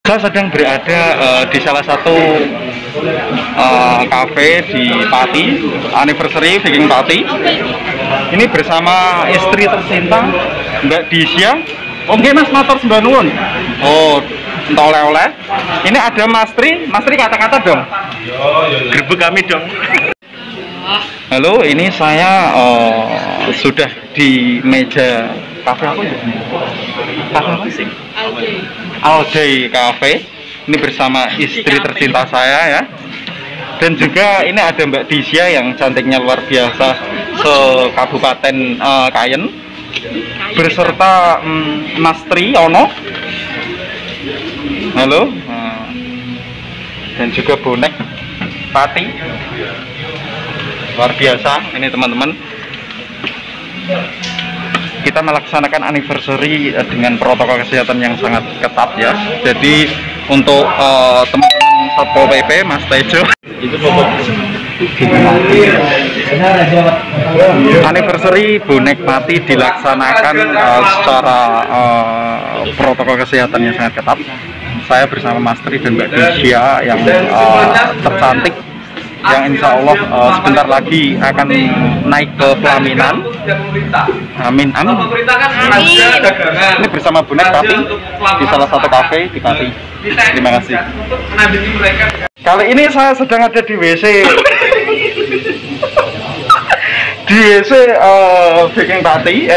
Saya sedang berada di salah satu kafe di Pati, anniversary Viking Pati. Ini bersama istri tercinta Mbak Disya. Oke Mas, motor sembah nuwun. Oh, entah oleh-oleh. Ini ada Mas Tri kata-kata dong. Gerbek kami dong. Halo, ini saya sudah di meja kafe apa ya? Kafe apa sih? All Day Cafe. Ini bersama istri tercinta saya ya. Dan juga ini ada Mbak Disya yang cantiknya luar biasa se-Kabupaten Kayen. Berserta Mas Tri Ono. Halo. Dan juga bonek Pati. Luar biasa ini teman-teman. Kita melaksanakan anniversary dengan protokol kesehatan yang sangat ketat ya. Jadi untuk teman-teman Satpol PP, Mas Tejo, itu anniversary bonek Pati dilaksanakan secara protokol kesehatan yang sangat ketat. Saya bersama Mas Tri dan Mbak Disya yang tercantik, yang insya Allah sebentar lagi akan naik ke pelaminan. Amin, amin. Ini bersama bonek Pati di salah satu kafe di Pati. Terima kasih. Kali ini saya sedang ada di WC di WC Viking Pati,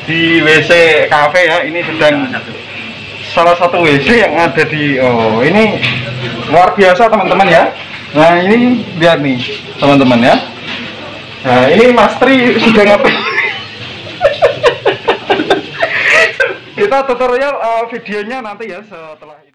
di WC kafe ya. Ini sedang salah satu WC yang ada di ini luar biasa teman-teman ya. Nah ini lihat nih teman-teman ya. Nah ini Mas Tri sudah ngapain? Kita tutorial videonya nanti ya setelah ini.